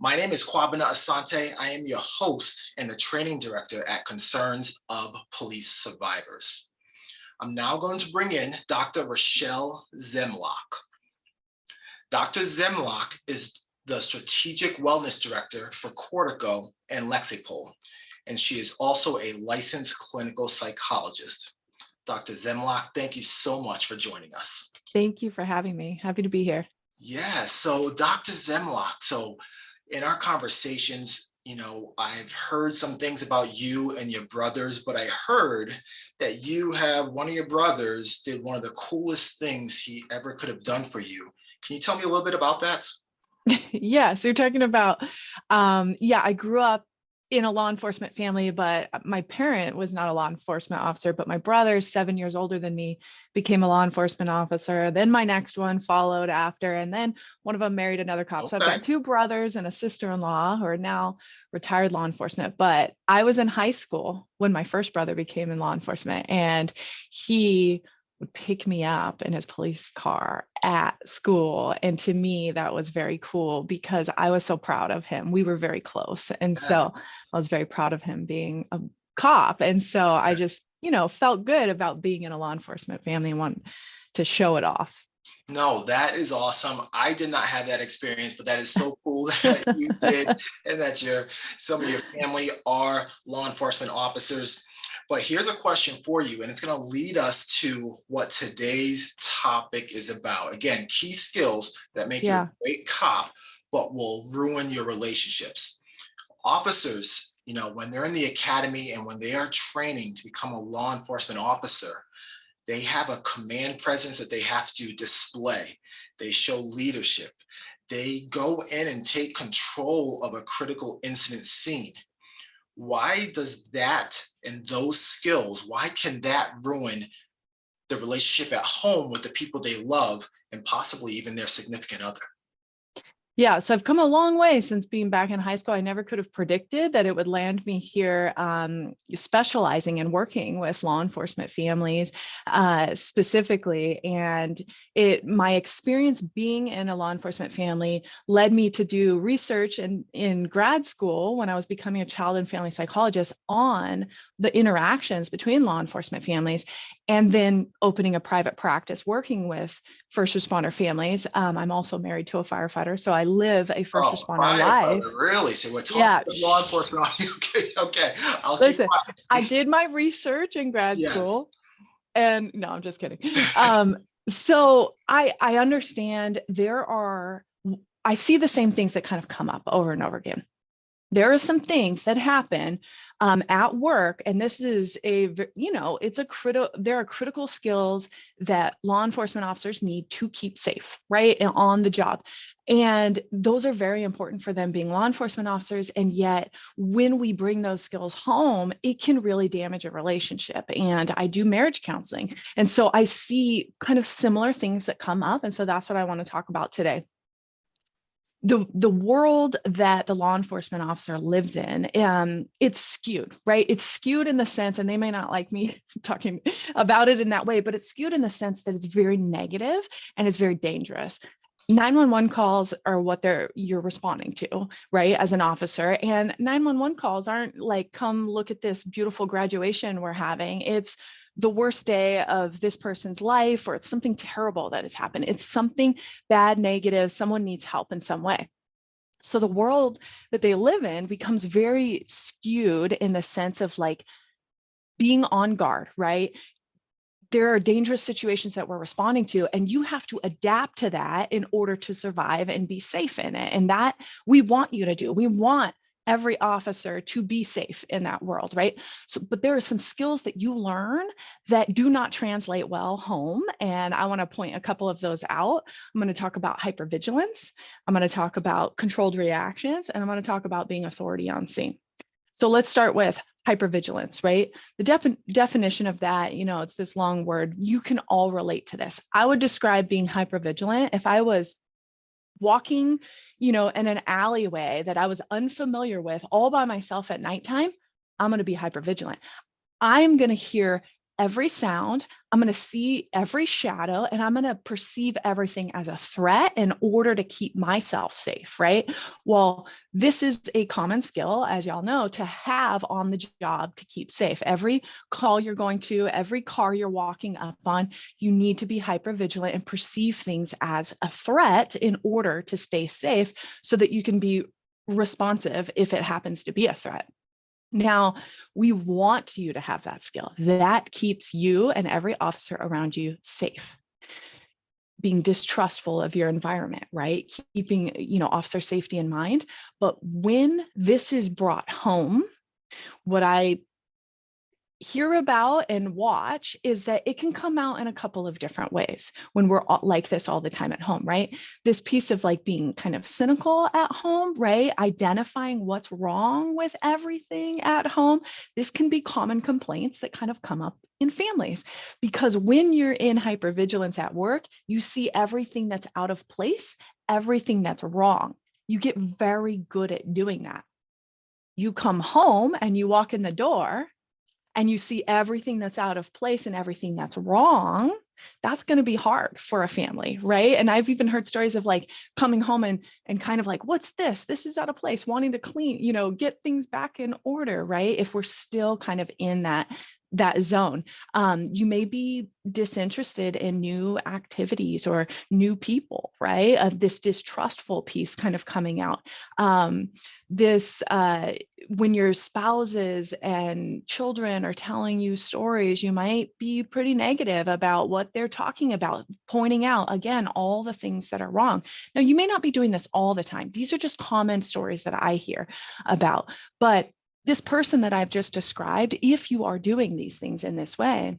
My name is Kwabena Asante. I am your host and the training director at Concerns of Police Survivors. I'm now going to bring in Dr. Rachelle Zemlok. Dr. Zemlok is the Strategic Wellness Director for Cortico and Lexipol, and she is also a licensed clinical psychologist. Dr. Zemlok, thank you so much for joining us. Thank you for having me. Happy to be here. Yeah, so Dr. Zemlok, in our conversations, I've heard some things about you and your brothers, but I heard that you have one of your brothers did one of the coolest things he ever could have done for you. Can you tell me a little bit about that? Yeah, so you're talking about, I grew up in a law enforcement family, but my parent was not a law enforcement officer, but my brother, 7 years older than me, became a law enforcement officer. Then my next one followed after, and then one of them married another cop. So I've Okay. got two brothers and a sister-in-law who are now retired law enforcement. But I was in high school when my first brother became in law enforcement, and he would pick me up in his police car at school. And to me, that was very cool because I was so proud of him. We were very close. And so I was very proud of him being a cop. And so I just, felt good about being in a law enforcement family and wanted to show it off. No, that is awesome. I did not have that experience, but that is so cool that you did, and that some of your family are law enforcement officers. But here's a question for you, and it's going to lead us to what today's topic is about. Again, key skills that make you a great cop, but will ruin your relationships. Officers, when they're in the academy and when they are training to become a law enforcement officer, they have a command presence that they have to display. They show leadership. They go in and take control of a critical incident scene. Why does that and those skills, why can that ruin the relationship at home with the people they love and possibly even their significant other? Yeah, so I've come a long way since being back in high school. I never could have predicted that it would land me here, specializing and working with law enforcement families specifically. And my experience being in a law enforcement family led me to do research in grad school when I was becoming a child and family psychologist on the interactions between law enforcement families, and then opening a private practice working with first responder families. I'm also married to a firefighter, so I live a first responder life. Really? So we're talking about law enforcement. Okay. Listen, I did my research in grad school, and no, I'm just kidding. So I understand I see the same things that kind of come up over and over again. There are some things that happen at work, and this is there are critical skills that law enforcement officers need to keep safe, right, and on the job. And those are very important for them being law enforcement officers. And yet when we bring those skills home, it can really damage a relationship. And I do marriage counseling. And so I see kind of similar things that come up. And so that's what I want to talk about today. The world that the law enforcement officer lives in, it's skewed, right? It's skewed in the sense, and they may not like me talking about it in that way, but it's skewed in the sense that it's very negative and it's very dangerous. 911 calls are what you're responding to, right, as an officer. And 911 calls aren't like, come look at this beautiful graduation we're having. It's the worst day of this person's life, or it's something terrible that has happened. It's something bad, negative, someone needs help in some way. So the world that they live in becomes very skewed in the sense of like being on guard, right? There are dangerous situations that we're responding to, and you have to adapt to that in order to survive and be safe in it. And that we want you to do. We want every officer to be safe in that world, right? So, but there are some skills that you learn that do not translate well home. And I want to point a couple of those out. I'm going to talk about hypervigilance. I'm going to talk about controlled reactions, and I'm going to talk about being authority on scene. So let's start with hypervigilance, right? The definition of that, it's this long word. You can all relate to this. I would describe being hypervigilant if I was walking, in an alleyway that I was unfamiliar with all by myself at nighttime. I'm going to be hypervigilant. I'm going to hear every sound, I'm going to see every shadow, and I'm going to perceive everything as a threat in order to keep myself safe, right? Well, this is a common skill, as y'all know, to have on the job to keep safe. Every call you're going to, every car you're walking up on, you need to be hyper vigilant and perceive things as a threat in order to stay safe so that you can be responsive if it happens to be a threat. Now, we want you to have that skill. That keeps you and every officer around you safe. Being distrustful of your environment, right? Keeping, officer safety in mind. But when this is brought home, what I hear about and watch is that it can come out in a couple of different ways when we're like this all the time at home, right? This piece of like being kind of cynical at home, right? Identifying what's wrong with everything at home. This can be common complaints that kind of come up in families, because when you're in hypervigilance at work, you see everything that's out of place, everything that's wrong. You get very good at doing that. You come home and you walk in the door and you see everything that's out of place and everything that's wrong, that's going to be hard for a family, right? And I've even heard stories of like coming home and kind of like, what's this? This is out of place, wanting to clean, get things back in order, right? If we're still kind of in that zone. You may be disinterested in new activities or new people, right? This distrustful piece kind of coming out. When your spouses and children are telling you stories, you might be pretty negative about what they're talking about, pointing out, again, all the things that are wrong. Now, you may not be doing this all the time. These are just common stories that I hear about. But this person that I've just described, if you are doing these things in this way,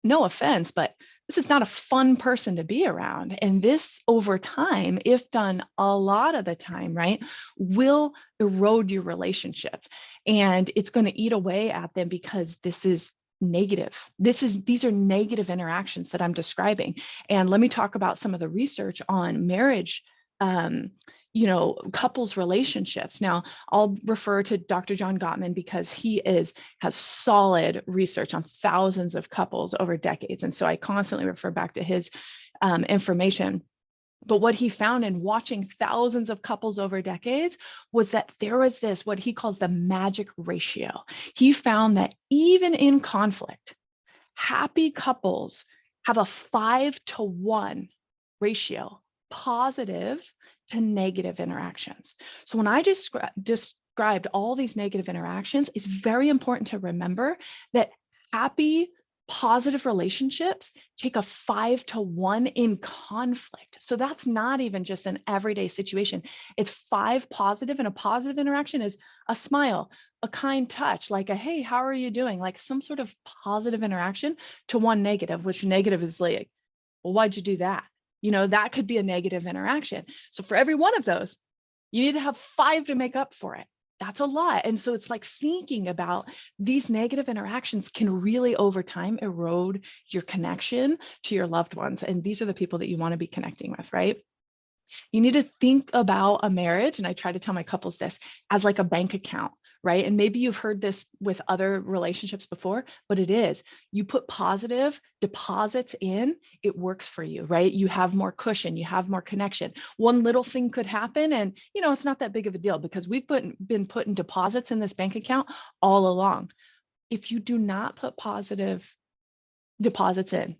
no offense, but this is not a fun person to be around. And this over time, if done a lot of the time, right, will erode your relationships. And it's going to eat away at them because this is negative. These are negative interactions that I'm describing. And let me talk about some of the research on marriage, couples relationships. Now, I'll refer to Dr. John Gottman because he has solid research on thousands of couples over decades. And so I constantly refer back to his information. But what he found in watching thousands of couples over decades was that there was this, what he calls the magic ratio. He found that even in conflict, happy couples have a 5-to-1 ratio, positive to negative interactions. So when I described all these negative interactions, it's very important to remember that happy, positive relationships take a 5-to-1 in conflict. So that's not even just an everyday situation. It's 5 positive, and a positive interaction is a smile, a kind touch, like a, hey, how are you doing? Like some sort of positive interaction, to 1 negative, which negative is like, well, why'd you do that? That could be a negative interaction. So for every one of those, you need to have 5 to make up for it. That's a lot. And so it's like thinking about these negative interactions can really over time erode your connection to your loved ones. And these are the people that you want to be connecting with, right? You need to think about a marriage, and I try to tell my couples this, as like a bank account, right? And maybe you've heard this with other relationships before, but it is. You put positive deposits in, it works for you, right? You have more cushion, you have more connection. One little thing could happen, and it's not that big of a deal because we've been putting deposits in this bank account all along. If you do not put positive deposits in,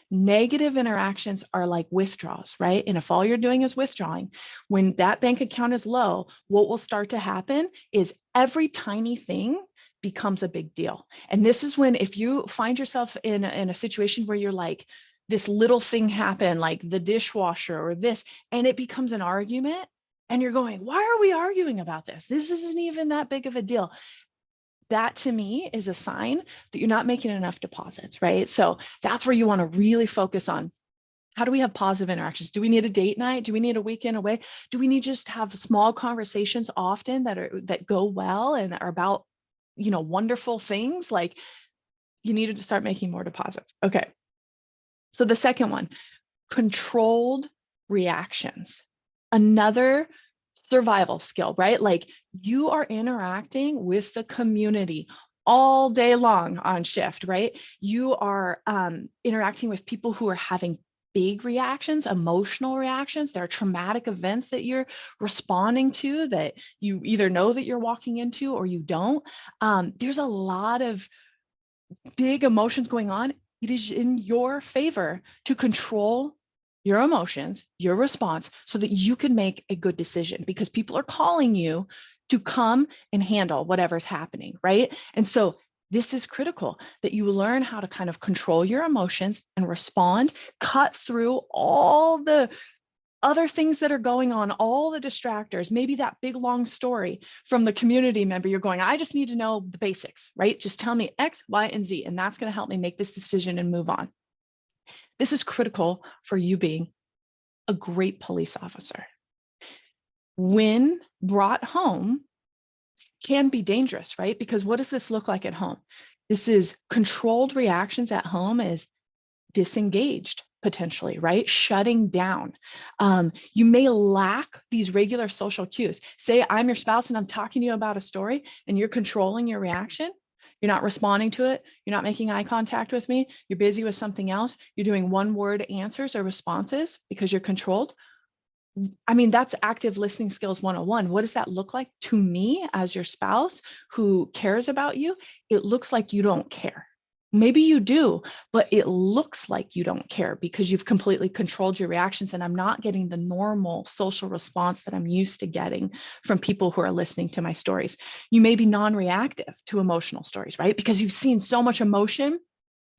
negative interactions are like withdrawals, right? And if all you're doing is withdrawing, when that bank account is low, what will start to happen is every tiny thing becomes a big deal. And this is when, if you find yourself in a situation where you're like, this little thing happened, like the dishwasher or this, and it becomes an argument, and you're going, why are we arguing about this? This isn't even that big of a deal. That to me is a sign that you're not making enough deposits, right? So that's where you want to really focus on. How do we have positive interactions? Do we need a date night? Do we need a weekend away? Do we need just have small conversations often that go well and are about, wonderful things? Like, you needed to start making more deposits. Okay. So the second one, controlled reactions. Another survival skill, right? Like, you are interacting with the community all day long on shift, right? You are interacting with people who are having big reactions, emotional reactions. There are traumatic events that you're responding to that you either know that you're walking into or you don't. There's a lot of big emotions going on. It is in your favor to control your emotions, your response, so that you can make a good decision, because people are calling you to come and handle whatever's happening, right? And so this is critical, that you learn how to kind of control your emotions and respond, cut through all the other things that are going on, all the distractors, maybe that big long story from the community member. You're going, I just need to know the basics, right? Just tell me X, Y, and Z, and that's going to help me make this decision and move on. This is critical for you being a great police officer. When brought home, can be dangerous, right? Because what does this look like at home? This is controlled reactions at home is disengaged, potentially, right? Shutting down. You may lack these regular social cues. Say I'm your spouse and I'm talking to you about a story and you're controlling your reaction. You're not responding to it. You're not making eye contact with me. You're busy with something else. You're doing one-word answers or responses because you're controlled. I mean, that's active listening skills 101. What does that look like to me as your spouse who cares about you? It looks like you don't care. Maybe you do, but it looks like you don't care because you've completely controlled your reactions, and I'm not getting the normal social response that I'm used to getting from people who are listening to my stories. You may be non-reactive to emotional stories, right? Because you've seen so much emotion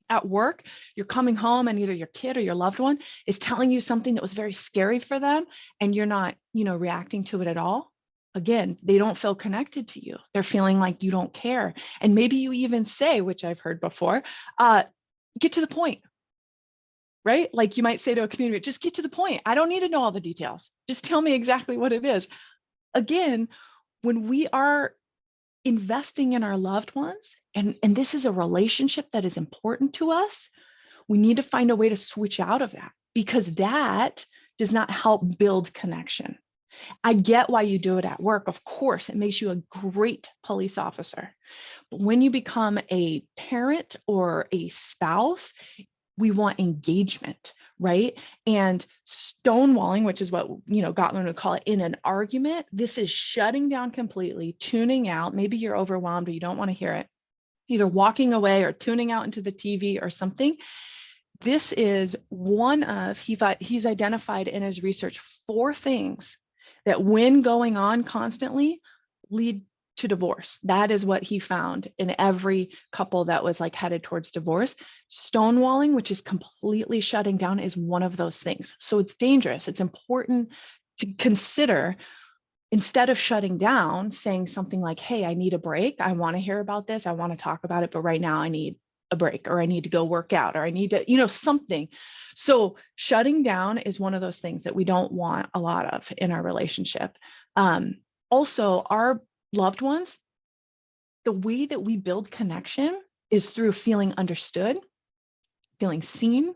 at work. You're coming home and either your kid or your loved one is telling you something that was very scary for them, and you're not, reacting to it at all. Again, they don't feel connected to you. They're feeling like you don't care. And maybe you even say, which I've heard before, get to the point, right? Like you might say to a community, just get to the point. I don't need to know all the details. Just tell me exactly what it is. Again, when we are investing in our loved ones, and this is a relationship that is important to us, we need to find a way to switch out of that, because that does not help build connection. I get why you do it at work. Of course, it makes you a great police officer. But when you become a parent or a spouse, we want engagement, right? And stonewalling, which is what, Gottman would call it in an argument, this is shutting down completely, tuning out. Maybe you're overwhelmed or you don't want to hear it, either walking away or tuning out into the TV or something. This is one of, he's identified in his research 4 things that when going on constantly lead to divorce. That is what he found in every couple that was like headed towards divorce. Stonewalling, which is completely shutting down, is one of those things. So it's dangerous. It's important to consider, instead of shutting down, saying something like, hey, I need a break. I want to hear about this. I want to talk about it, but right now I need a break, or I need to go work out, or I need to, something. So shutting down is one of those things that we don't want a lot of in our relationship. Also, our loved ones, the way that we build connection is through feeling understood, feeling seen,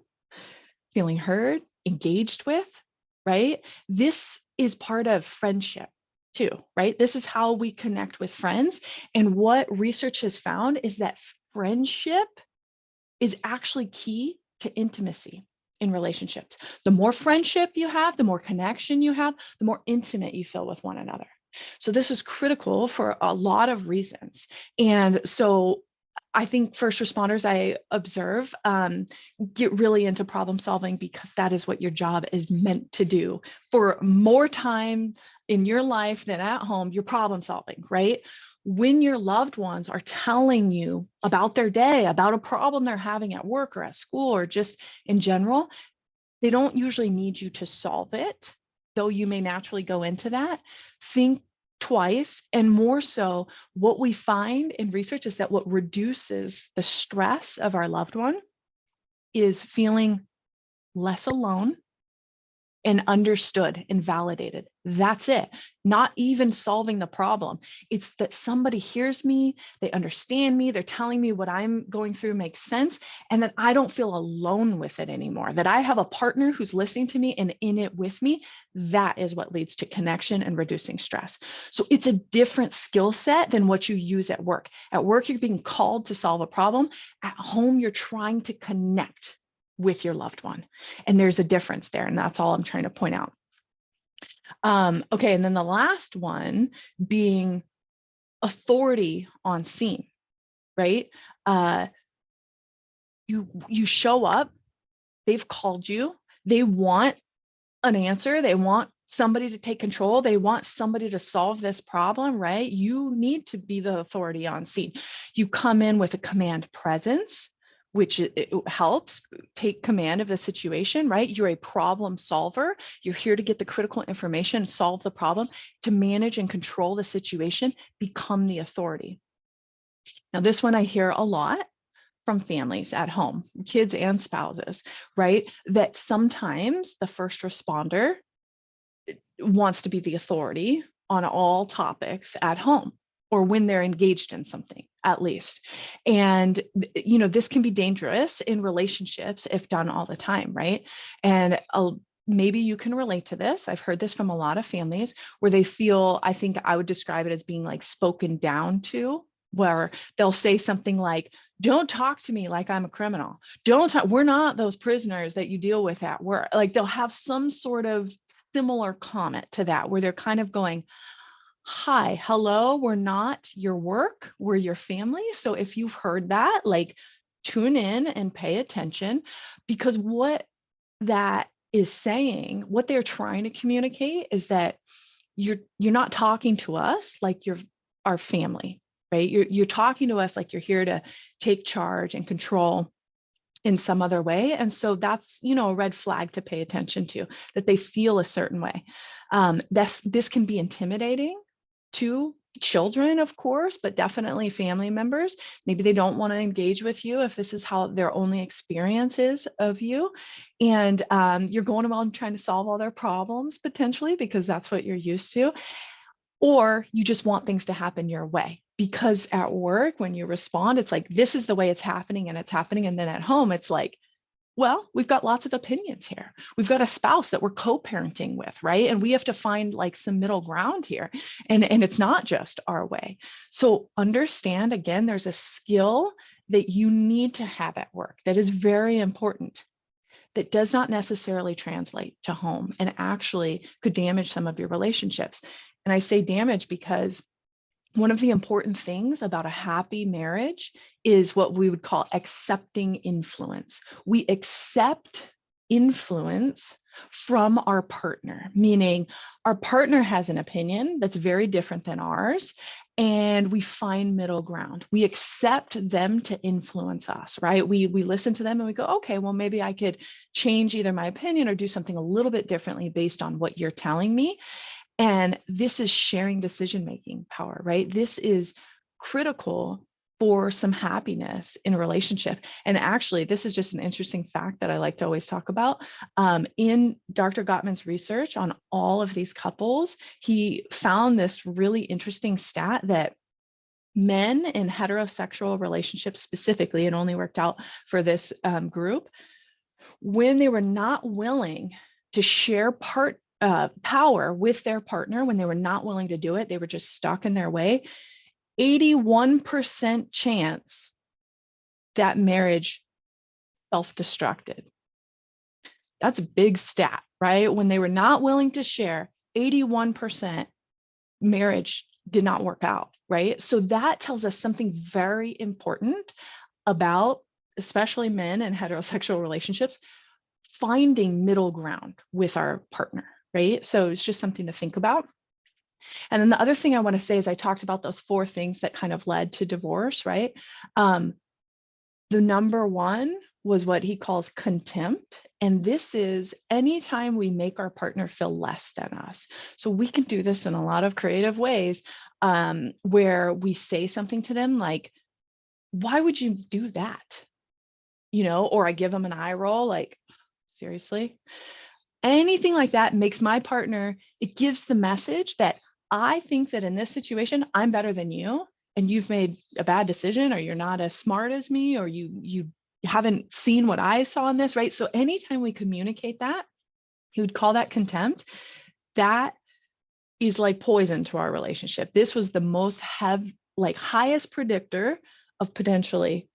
feeling heard, engaged with, right? This is part of friendship too, right? This is how we connect with friends. And what research has found is that friendship is actually key to intimacy in relationships. The more friendship you have, the more connection you have, the more intimate you feel with one another. So this is critical for a lot of reasons. And so I think first responders, I observe, get really into problem solving, because that is what your job is meant to do. For more time in your life than at home, you're problem solving, right? When your loved ones are telling you about their day, about a problem they're having at work or at school or just in general, they don't usually need you to solve it, though you may naturally go into that. Think twice. And more so, what we find in research is that what reduces the stress of our loved one is feeling less alone and understood and validated. That's it. Not even solving the problem. It's that somebody hears me, they understand me, they're telling me what I'm going through makes sense, and that I don't feel alone with it anymore, that I have a partner who's listening to me and in it with me. That is what leads to connection and reducing stress. So it's a different skill set than what you use at work. At work, you're being called to solve a problem. At home, you're trying to connect with your loved one. And there's a difference there. And that's all I'm trying to point out. Okay, and then the last one being authority on scene, right? You show up, they've called you, they want an answer, they want somebody to take control, they want somebody to solve this problem, right? You need to be the authority on scene. You come in with a command presence, which it helps take command of the situation, right? You're a problem solver. You're here to get the critical information, solve the problem, to manage and control the situation, become the authority. Now, this one I hear a lot from families at home, kids and spouses, right? That sometimes the first responder wants to be the authority on all topics at home, or when they're engaged in something, at least. And, this can be dangerous in relationships if done all the time, right? And maybe you can relate to this. I've heard this from a lot of families where they feel, I think I would describe it as being like spoken down to, where they'll say something like, don't talk to me like I'm a criminal. We're not those prisoners that you deal with at work. Like they'll have some sort of similar comment to that, where they're kind of going, hi, hello, we're not your work, we're your family. So if you've heard that, like tune in and pay attention, because what that is saying, what they're trying to communicate is that you're not talking to us like you're our family, right? You're talking to us like you're here to take charge and control in some other way. And so that's, a red flag to pay attention to, that they feel a certain way. This can be intimidating to children, of course, but definitely family members. Maybe they don't want to engage with you if this is how their only experience is of you. And you're going around trying to solve all their problems potentially because that's what you're used to. Or you just want things to happen your way. Because at work, when you respond, it's like, this is the way it's happening and it's happening. And then at home, it's like, well, we've got lots of opinions here. We've got a spouse that we're co-parenting with, right? And we have to find like some middle ground here. And it's not just our way. So understand, again, there's a skill that you need to have at work that is very important, that does not necessarily translate to home and actually could damage some of your relationships. And I say damage because one of the important things about a happy marriage is what we would call accepting influence. We accept influence from our partner, meaning our partner has an opinion that's very different than ours, and we find middle ground. We accept them to influence us, right? We listen to them and we go, okay, well, maybe I could change either my opinion or do something a little bit differently based on what you're telling me. And this is sharing decision-making power, right? This is critical for some happiness in a relationship. And actually, this is just an interesting fact that I like to always talk about. In Dr. Gottman's research on all of these couples, he found this really interesting stat that men in heterosexual relationships specifically, it only worked out for this group, when they were not willing to share power with their partner, when they were not willing to do it, they were just stuck in their way, 81% chance that marriage self-destructed. That's a big stat, right? When they were not willing to share, 81% marriage did not work out, right? So that tells us something very important about, especially men in heterosexual relationships, finding middle ground with our partner, right? So it's just something to think about. And then the other thing I want to say is I talked about those 4 things that kind of led to divorce, right? The number one was what he calls contempt. And this is anytime we make our partner feel less than us. So we can do this in a lot of creative ways, where we say something to them like, why would you do that? Or I give them an eye roll, like, seriously? Anything like that makes my partner, it gives the message that I think that in this situation, I'm better than you, and you've made a bad decision, or you're not as smart as me, or you haven't seen what I saw in this, right? So anytime we communicate that, he would call that contempt. That is like poison to our relationship. This was the most highest predictor of potentially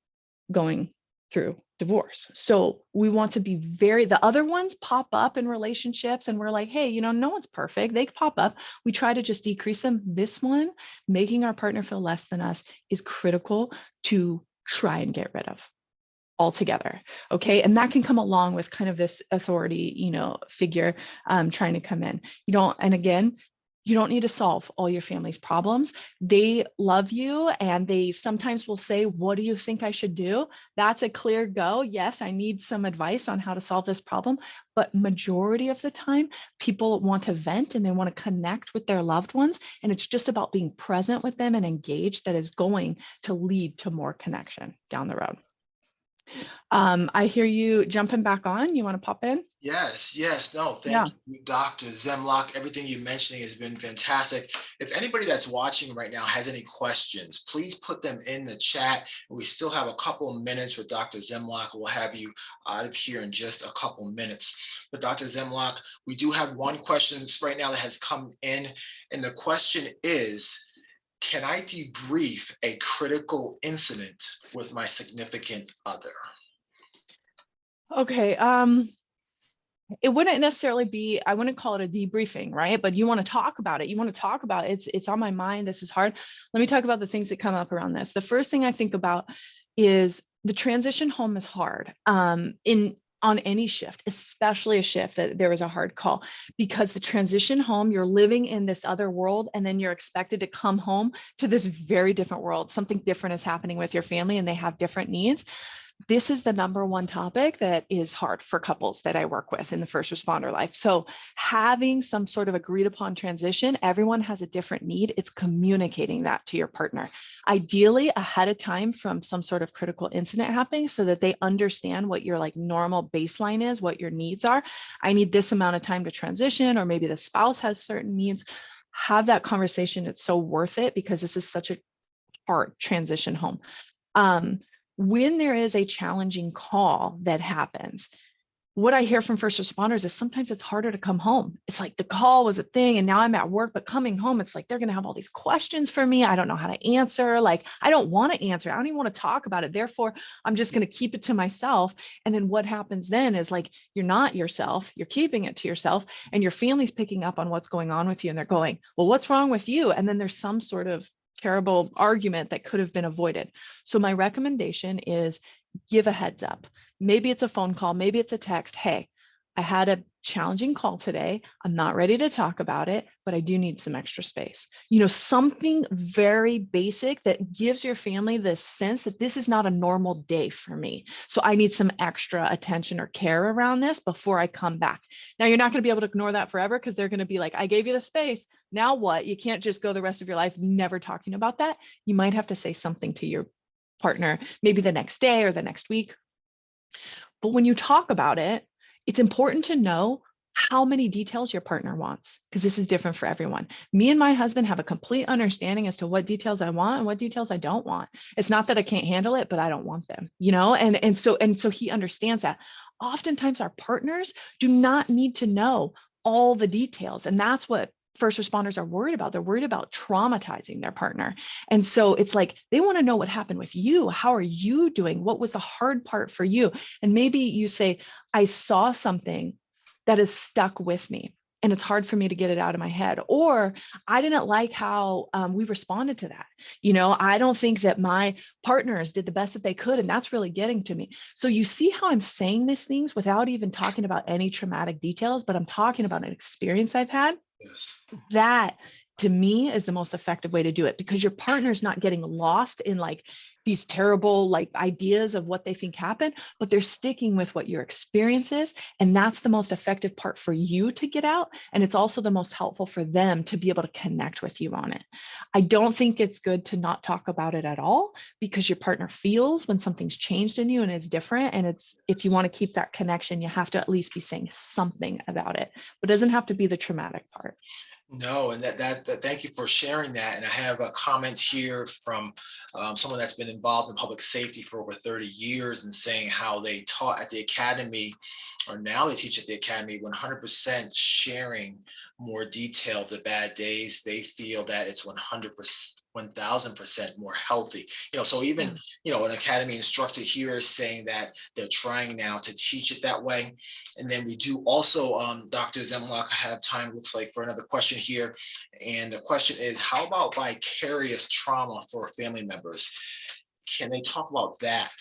going through divorce. So we want to be the other ones pop up in relationships and we're like, hey, no one's perfect. They pop up. We try to just decrease them. This one, making our partner feel less than us, is critical to try and get rid of altogether. Okay. And that can come along with kind of this authority, figure trying to come in. And again, you don't need to solve all your family's problems. They love you, and they sometimes will say, what do you think I should do? That's a clear go. Yes, I need some advice on how to solve this problem. But majority of the time, people want to vent and they want to connect with their loved ones. And it's just about being present with them and engaged that is going to lead to more connection down the road. I hear you jumping back on. You want to pop in? Yes. No, thank you, Dr. Zemlok. Everything you're mentioning has been fantastic. If anybody that's watching right now has any questions, please put them in the chat. We still have a couple of minutes with Dr. Zemlok. We'll have you out of here in just a couple minutes. But Dr. Zemlok, we do have one question right now that has come in, and the question is, can I debrief a critical incident with my significant other? Okay. It wouldn't necessarily be, I wouldn't call it a debriefing, right? But you want to talk about it. You want to talk about it. It's on my mind. This is hard. Let me talk about the things that come up around this. The first thing I think about is the transition home is hard. On any shift, especially a shift that there was a hard call, because the transition home, you're living in this other world, and then you're expected to come home to this very different world. Something different is happening with your family, and they have different needs. This is the number one topic that is hard for couples that I work with in the first responder life. So having some sort of agreed upon transition, everyone has a different need. It's communicating that to your partner, ideally ahead of time from some sort of critical incident happening, so that they understand what your normal baseline is, what your needs are. I need this amount of time to transition, or maybe the spouse has certain needs. Have that conversation. It's so worth it, because this is such a hard transition home. When there is a challenging call that happens, what I hear from first responders is sometimes it's harder to come home. It's like the call was a thing and now I'm at work, but coming home, it's like they're going to have all these questions for me. I don't know how to answer. I don't want to answer. I don't even want to talk about it. Therefore, I'm just going to keep it to myself. And then what happens then is you're not yourself, you're keeping it to yourself, and your family's picking up on what's going on with you. And they're going, well, what's wrong with you? And then there's some sort of terrible argument that could have been avoided. So my recommendation is give a heads up. Maybe it's a phone call, maybe it's a text. Hey, I had a challenging call today. I'm not ready to talk about it, but I do need some extra space. Something very basic that gives your family the sense that this is not a normal day for me. So I need some extra attention or care around this before I come back. Now, you're not going to be able to ignore that forever, because they're going to be like, I gave you the space. Now what? You can't just go the rest of your life never talking about that. You might have to say something to your partner, maybe the next day or the next week. But when you talk about it, it's important to know how many details your partner wants, because this is different for everyone. Me and my husband have a complete understanding as to what details I want and what details I don't want. It's not that I can't handle it, but I don't want them, and so he understands that. Oftentimes our partners do not need to know all the details, and that's what first responders are worried about. They're worried about traumatizing their partner. And so it's like, they want to know what happened with you. How are you doing? What was the hard part for you? And maybe you say, I saw something that is stuck with me, and it's hard for me to get it out of my head. Or I didn't like how we responded to that. I don't think that my partners did the best that they could, and that's really getting to me. So you see how I'm saying these things without even talking about any traumatic details, but I'm talking about an experience I've had. Yes. That to me is the most effective way to do it, because your partner's not getting lost in these terrible like ideas of what they think happened, but they're sticking with what your experience is. And that's the most effective part for you to get out. And it's also the most helpful for them to be able to connect with you on it. I don't think it's good to not talk about it at all, because your partner feels when something's changed in you and is different. And it's, if you want to keep that connection, you have to at least be saying something about it, but it doesn't have to be the traumatic part. No, and that thank you for sharing that. And I have a comment here from someone that's been involved in public safety for over 30 years and saying how they taught at the academy, or now they teach at the academy, 100% sharing more detail of the bad days. They feel that it's 100%, 1000% more healthy. So even, an academy instructor here is saying that they're trying now to teach it that way. And then we do also, Dr. Zemlok, have time, looks like, for another question here. And the question is, how about vicarious trauma for family members? Can they talk about that?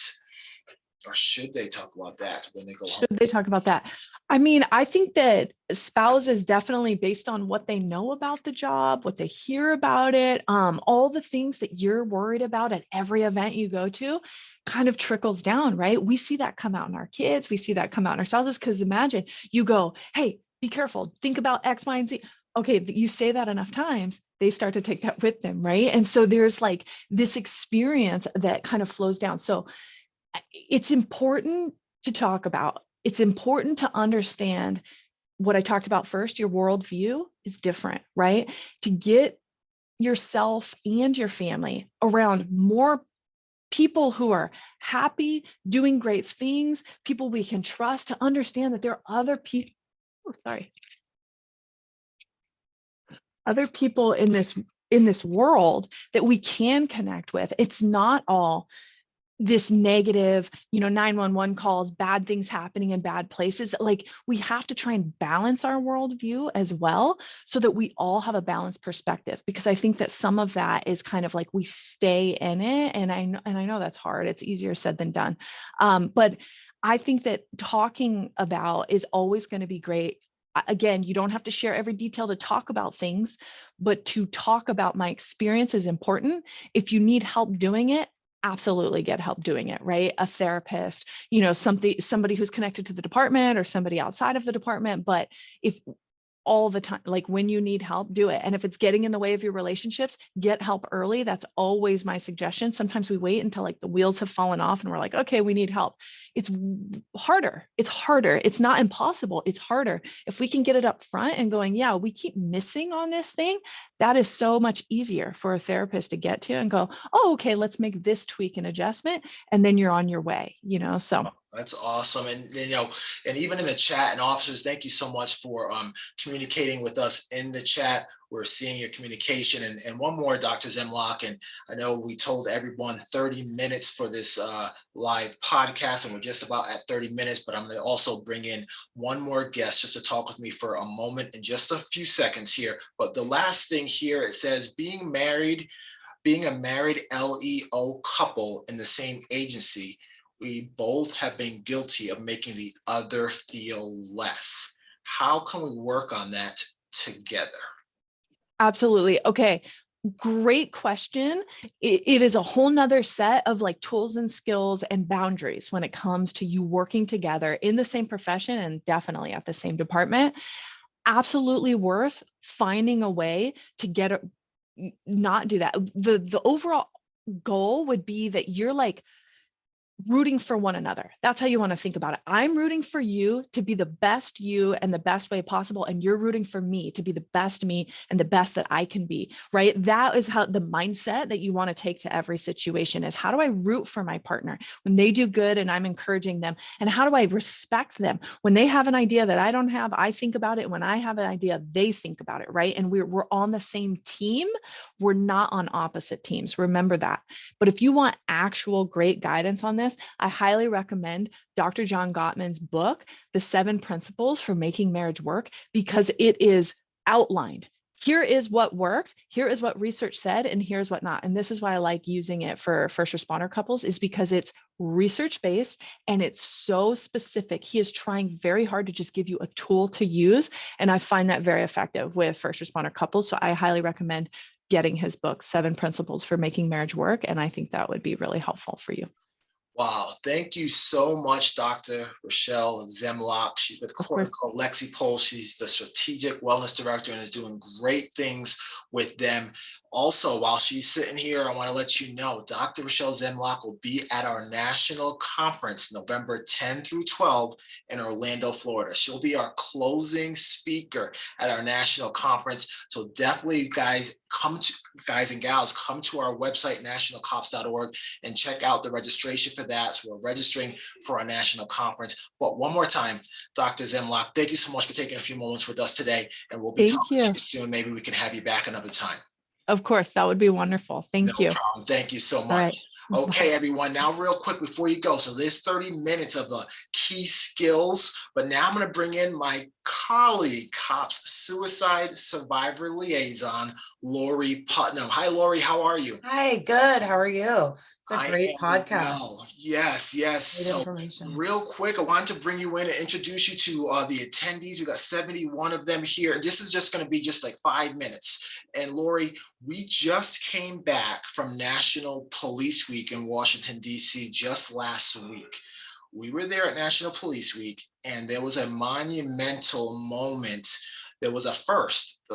Or should they talk about that when they go home? Should they talk about that? I mean, I think that spouse is definitely based on what they know about the job, what they hear about it, all the things that you're worried about at every event you go to kind of trickles down, right? We see that come out in our kids. We see that come out in our spouses, because imagine you go, hey, be careful, think about X, Y, and Z. Okay, you say that enough times, they start to take that with them, right? And so there's like this experience that kind of flows down. So it's important to talk about. It's important to understand what I talked about first. Your worldview is different, right? To get yourself and your family around more people who are happy, doing great things, people we can trust, to understand that there are other people, other people in this world that we can connect with. It's not all this negative, 911 calls, bad things happening in bad places. Like, we have to try and balance our worldview as well, so that we all have a balanced perspective, because I think that some of that is kind of like we stay in it. And I know that's hard. It's easier said than done. But I think that talking about is always going to be great. Again, you don't have to share every detail to talk about things, but to talk about my experience is important. If you need help doing it, absolutely get help doing it, right? A therapist, somebody who's connected to the department, or somebody outside of the department. But if all the time, like when you need help, do it. And if it's getting in the way of your relationships, get help early. That's always my suggestion. Sometimes we wait until like the wheels have fallen off and we're like, okay, we need help. It's harder. It's harder. It's not impossible. It's harder. If we can get it up front and going, yeah, we keep missing on this thing, that is so much easier for a therapist to get to and go, oh, okay, let's make this tweak and adjustment. And then you're on your way, so. That's awesome. And and even in the chat, and officers, thank you so much for communicating with us in the chat. We're seeing your communication. And one more, Dr. Zemlok, and I know we told everyone 30 minutes for this live podcast, and we're just about at 30 minutes, but I'm going to also bring in one more guest just to talk with me for a moment, in just a few seconds here. But the last thing here, it says, being a married LEO couple in the same agency, we both have been guilty of making the other feel less. How can we work on that together? Absolutely. Okay. Great question. It is a whole nother set of like tools and skills and boundaries when it comes to you working together in the same profession, and definitely at the same department. Absolutely worth finding a way to not do that. The overall goal would be that you're like rooting for one another. That's how you want to think about it. I'm rooting for you to be the best you and the best way possible. And you're rooting for me to be the best me and the best that I can be, right? That is how the mindset that you want to take to every situation is, how do I root for my partner when they do good and I'm encouraging them? And how do I respect them when they have an idea that I don't have? I think about it. When I have an idea, they think about it, right? And we're on the same team. We're not on opposite teams. Remember that. But if you want actual great guidance on this, I highly recommend Dr. John Gottman's book, The 7 Principles for Making Marriage Work, because it is outlined. Here is what works. Here is what research said, and here's what not. And this is why I like using it for first responder couples, is because it's research-based and it's so specific. He is trying very hard to just give you a tool to use. And I find that very effective with first responder couples. So I highly recommend getting his book, 7 Principles for Making Marriage Work. And I think that would be really helpful for you. Wow, thank you so much, Dr. Rachelle Zemlok. She's with Of Court course. and Co. Lexipol. She's the Strategic Wellness Director and is doing great things with them. Also, while she's sitting here, I want to let you know Dr. Rachelle Zemlok will be at our national conference November 10 through 12 in Orlando, Florida. She'll be our closing speaker at our national conference. So definitely, guys and gals, come to our website, nationalcops.org, and check out the registration for that. So we're registering for our national conference. But one more time, Dr. Zemlok, thank you so much for taking a few moments with us today. And we'll be Thank talking to you. you soon. Maybe we can have you back another time. Of course, that would be wonderful. No Thank you. problem. Thank you so All much. right. Okay, Bye. everyone. Now, real quick before you go. So there's 30 minutes of the key skills, but now I'm going to bring in my colleague, COPS Suicide Survivor Liaison, Lori Putnam. Hi, Lori. How are you? Hi, good. How are you? It's a I great am podcast. well. Yes. Great So information. real quick, I wanted to bring you in and introduce you to the attendees. We got 71 of them here, and this is just going to be just like 5 minutes. And Lori, we just came back from National Police Week in Washington, D.C. just last week. We were there at National Police Week, and there was a monumental moment. There was the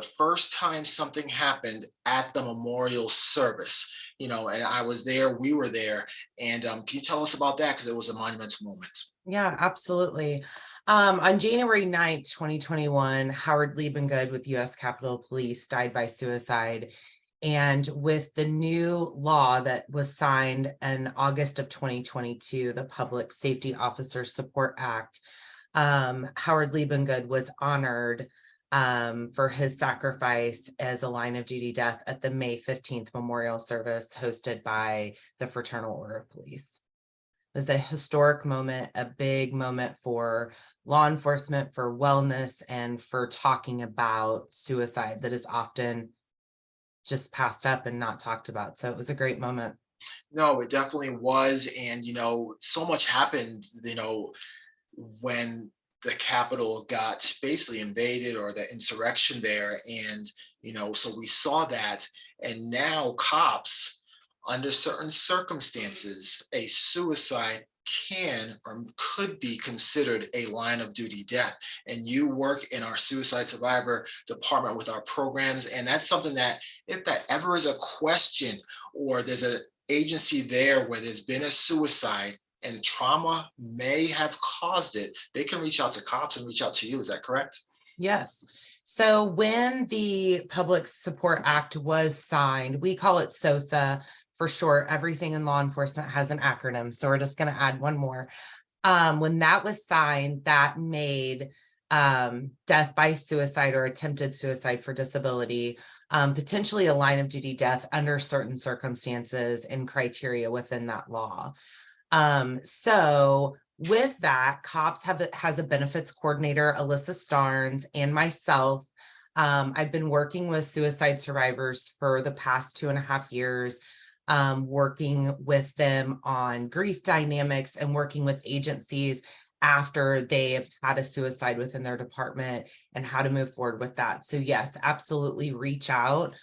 first time something happened at the memorial service, and I was there, we were there. And can you tell us about that? Because it was a monumental moment. Yeah, absolutely. On January 9th, 2021, Howard Liebengood with U.S. Capitol Police died by suicide. And with the new law that was signed in August of 2022, the Public Safety Officer Support Act, Howard Liebengood was honored for his sacrifice as a line of duty death at the May 15th memorial service hosted by the Fraternal Order of Police. It was a historic moment, a big moment for law enforcement, for wellness, and for talking about suicide that is often just passed up and not talked about. So it was a great moment. No, it definitely was. And, so much happened, when the Capitol got basically invaded, or the insurrection there. And, so we saw that. And now cops, under certain circumstances, a suicide can or could be considered a line of duty death. And you work in our suicide survivor department with our programs. And that's something that, if that ever is a question, or there's an agency there where there's been a suicide and trauma may have caused it, they can reach out to cops and reach out to you. Is that correct? Yes. So when the Public Support Act was signed, we call it SOSA for short. Everything in law enforcement has an acronym, so we're just going to add one more. When that was signed, that made death by suicide or attempted suicide for disability potentially a line of duty death under certain circumstances and criteria within that law. So with that, COPS has a benefits coordinator, Alyssa Starnes, and myself. I've been working with suicide survivors for the past 2.5 years, working with them on grief dynamics and working with agencies after they've had a suicide within their department and how to move forward with that. So yes, absolutely reach out.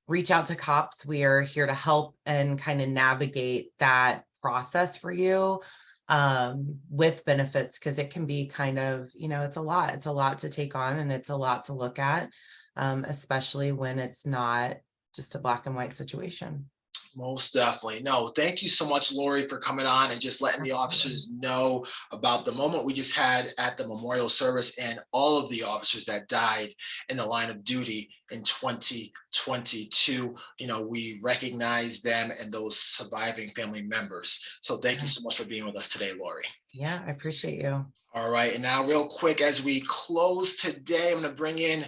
Reach out to COPS. We are here to help and kind of navigate that process for you with benefits, because it can be kind of, it's a lot to take on, and it's a lot to look at, especially when it's not just a black and white situation. Most definitely. No, thank you so much, Lori, for coming on and just letting the officers know about the moment we just had at the memorial service, and all of the officers that died in the line of duty in 2022. We recognize them and those surviving family members. So thank you so much for being with us today, Lori. Yeah, I appreciate you. All right. And now, real quick, as we close today, I'm going to bring in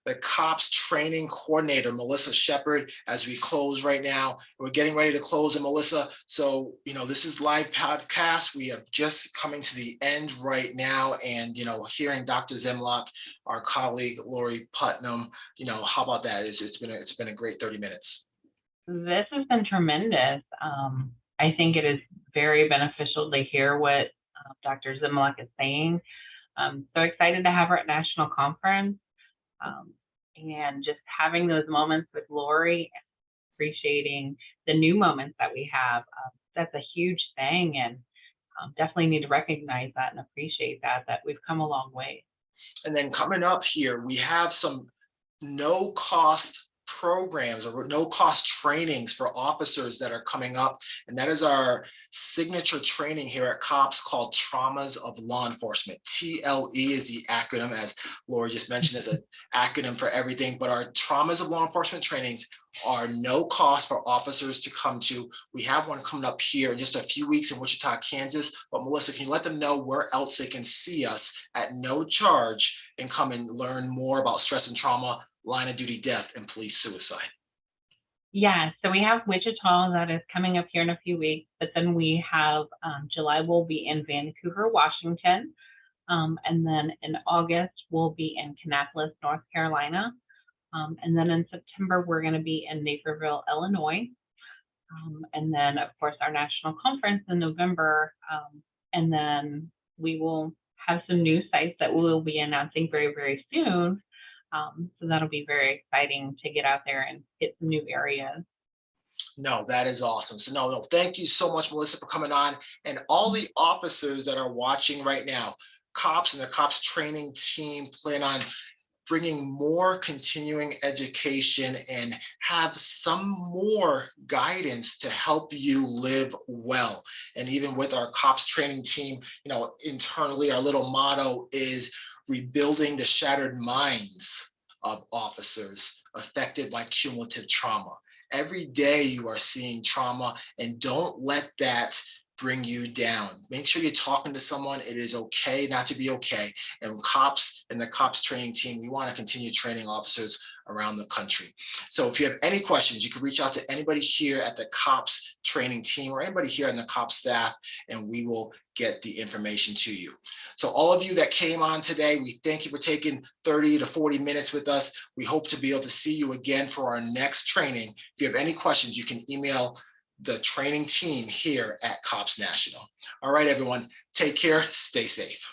the COPS training coordinator, Melissa Shepard, as we close right now. We're getting ready to close. And Melissa, so, this is live podcast. We are just coming to the end right now. And, hearing Dr. Zemlok, our colleague, Lori Putnam, how about that? It's been a great 30 minutes. This has been tremendous. I think it is very beneficial to hear what Dr. Zemlok is saying. So excited to have her at National Conference. and just having those moments with Lori, appreciating the new moments that we have. That's a huge thing, and definitely need to recognize that and appreciate that we've come a long way. And then coming up here, we have some no cost programs or no cost trainings for officers that are coming up. And that is our signature training here at C.O.P.S called Traumas of Law Enforcement. TLE is the acronym, as Lori just mentioned, is an acronym for everything. But our Traumas of Law Enforcement trainings are no cost for officers to come to. We have one coming up here in just a few weeks in Wichita, Kansas. But Melissa, can you let them know where else they can see us at no charge and come and learn more about stress and trauma, line of duty death, and police suicide? Yeah, so we have Wichita that is coming up here in a few weeks, but then we have July will be in Vancouver, Washington. And then in August, we'll be in Kannapolis, North Carolina. And then in September, we're going to be in Naperville, Illinois. And then, of course, our national conference in November. And then we will have some new sites that we will be announcing very, very soon. So that'll be very exciting to get out there and hit some new areas. No, that is awesome. So no, thank you so much, Melissa, for coming on. And all the officers that are watching right now, C.O.P.S and the C.O.P.S training team plan on bringing more continuing education and have some more guidance to help you live well. And even with our C.O.P.S training team, internally, our little motto is rebuilding the shattered minds of officers affected by cumulative trauma. Every day you are seeing trauma, and don't let that bring you down. Make sure you're talking to someone. It is okay not to be okay. And C.O.P.S and the C.O.P.S training team, we want to continue training officers around the country. So if you have any questions, you can reach out to anybody here at the C.O.P.S training team or anybody here on the C.O.P.S staff, and we will get the information to you. So all of you that came on today, we thank you for taking 30 to 40 minutes with us. We hope to be able to see you again for our next training. If you have any questions, you can email the training team here at C.O.P.S National. All right, everyone, take care, stay safe.